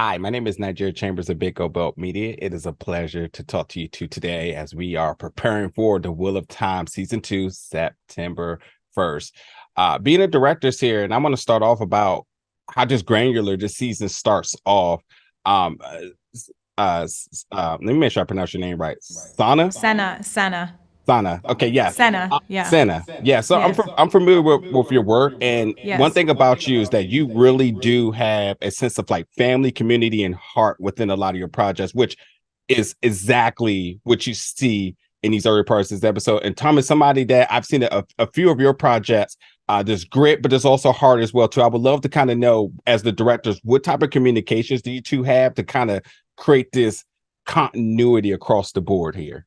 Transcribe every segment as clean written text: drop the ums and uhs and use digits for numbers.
Hi, my name is Nigeria Chambers of Big O Belt Media. It is a pleasure to talk to you two today as we are preparing for The Wheel of Time Season 2, September 1st. Being a director here, and I want to start off about how just granular this season starts off. Um, Let me make sure I pronounce your name right. Senna. Sana. Okay, yes. Senna, yeah. Sana. Yeah. So Yeah. I'm familiar with your work, and one Yes. thing about you is that you really do have a sense of like family, community, and heart within a lot of your projects, which is exactly what you see in these early parts of this episode. And Tom is somebody that I've seen a few of your projects. There's grit, but there's also heart as well too. I would love to kind of know, as the directors, what type of communications do you two have to kind of create this continuity across the board here?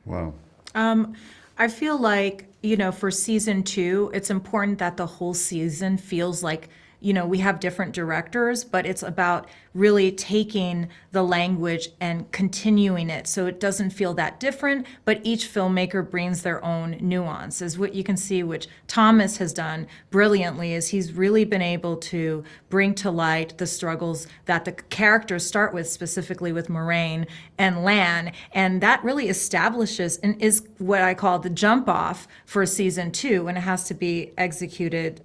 Wow. Um, I feel like, for season two, it's important that the whole season feels like, we have different directors, but it's about really taking the language and continuing it so it doesn't feel that different, but each filmmaker brings their own nuances. What you can see, which Thomas has done brilliantly, is he's really been able to bring to light the struggles that the characters start with, specifically with Moraine and Lan, and that really establishes and is what I call the jump off for season two, and it has to be executed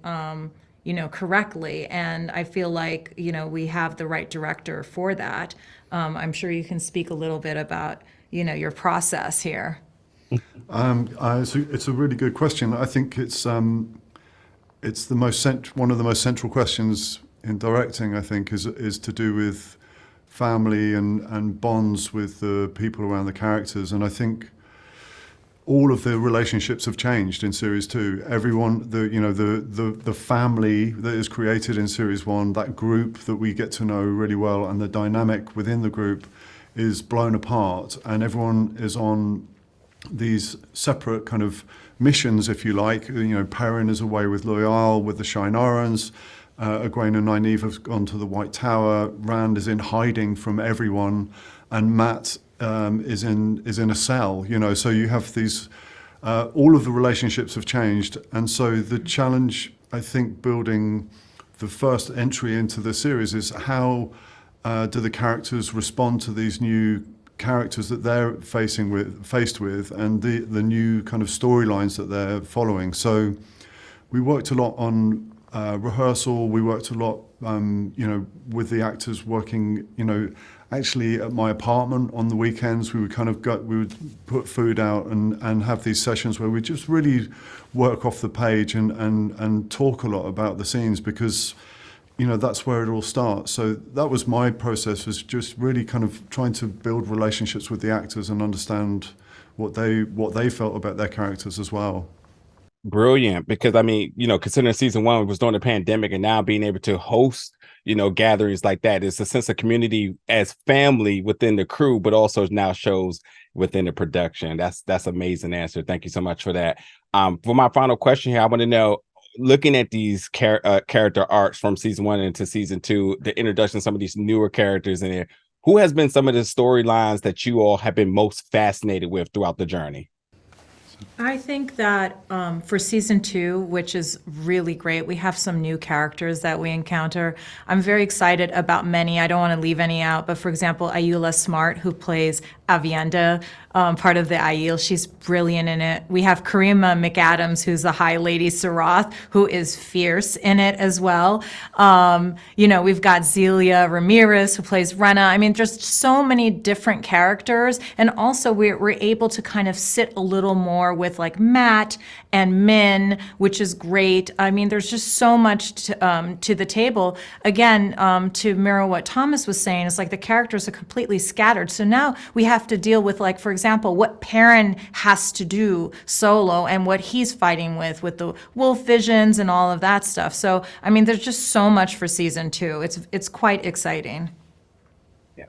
correctly. And I feel like, we have the right director for that. I'm sure you can speak a little bit about, your process here. It's a really good question. I think it's the one of the most central questions in directing. I think is to do with family and bonds with the people around the characters. And I think all of the relationships have changed in series two. Everyone, the family that is created in series one, that group that we get to know really well, and the dynamic within the group is blown apart, and everyone is on these separate kind of missions, if you like. Perrin is away with Loyal, with the Shinorans. Egwene and Nynaeve have gone to the White Tower. Rand is in hiding from everyone, and Matt is in a cell. So you have these. All of the relationships have changed, and so the challenge, I think, building the first entry into the series is how do the characters respond to these new characters that they're faced with, and the new kind of storylines that they're following. So we worked a lot on rehearsal. We worked a lot, with the actors working, actually at my apartment on the weekends. We would put food out and have these sessions where we just really work off the page and talk a lot about the scenes, because that's where it all starts. So that was my process, was just really kind of trying to build relationships with the actors and understand what they felt about their characters as well. Brilliant, because I mean, considering season one was during the pandemic, and now being able to host, gatherings like that, it's a sense of community as family within the crew, but also now shows within the production. That's amazing answer. Thank you so much for that. For my final question here, I want to know, looking at these character arcs from season one into season two, the introduction of some of these newer characters in there, who has been some of the storylines that you all have been most fascinated with throughout the journey? I think that for season two, which is really great, we have some new characters that we encounter. I'm very excited about many. I don't want to leave any out, but for example, Ayula Smart, who plays Avienda, part of the Aiel. She's brilliant in it. We have Karima McAdams, who's the High Lady Sarath, who is fierce in it as well. We've got Zelia Ramirez, who plays Rena. I mean, there's so many different characters. And also we're able to kind of sit a little more with like Matt and Min, which is great. I mean, there's just so much to the table. Again, to mirror what Thomas was saying, it's like the characters are completely scattered. So now we have to deal with, like, for example, what Perrin has to do solo and what he's fighting with the wolf visions and all of that stuff. So, I mean, there's just so much for season two. It's quite exciting. Yeah.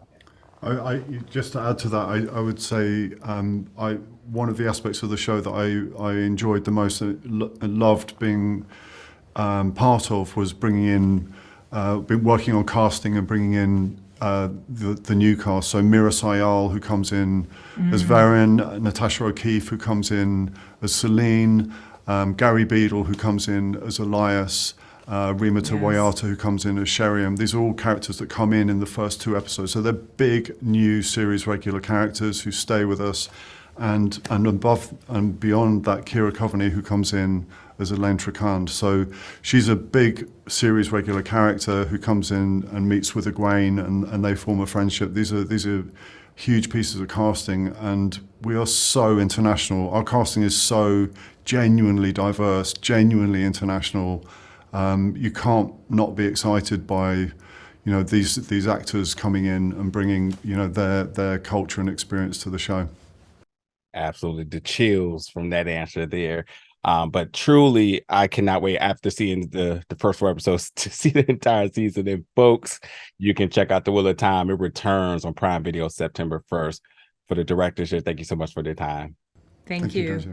I just to add to that, I would say one of the aspects of the show that I enjoyed the most and loved being part of was bringing in, been working on casting and bringing in the new cast. So Mira Sayal, who comes in as Varen, Natasha O'Keefe, who comes in as Celine, Gary Beadle, who comes in as Elias, Rima Yes. Tawayata, who comes in as Sheriam. These are all characters that come in the first 2 episodes. So they're big, new series regular characters who stay with us. And above and beyond that, Kira Coveney, who comes in as Elaine Tricand. So she's a big series regular character who comes in and meets with Egwene, and they form a friendship. These are huge pieces of casting, and we are so international. Our casting is so genuinely diverse, genuinely international. You can't not be excited by, these actors coming in and bringing, their culture and experience to the show. Absolutely, the chills from that answer there. But truly, I cannot wait after seeing the first 4 episodes to see the entire season. And folks, you can check out The Wheel of Time. It returns on Prime Video September 1st. For the directors here, thank you so much for their time. Thank you. Daisy.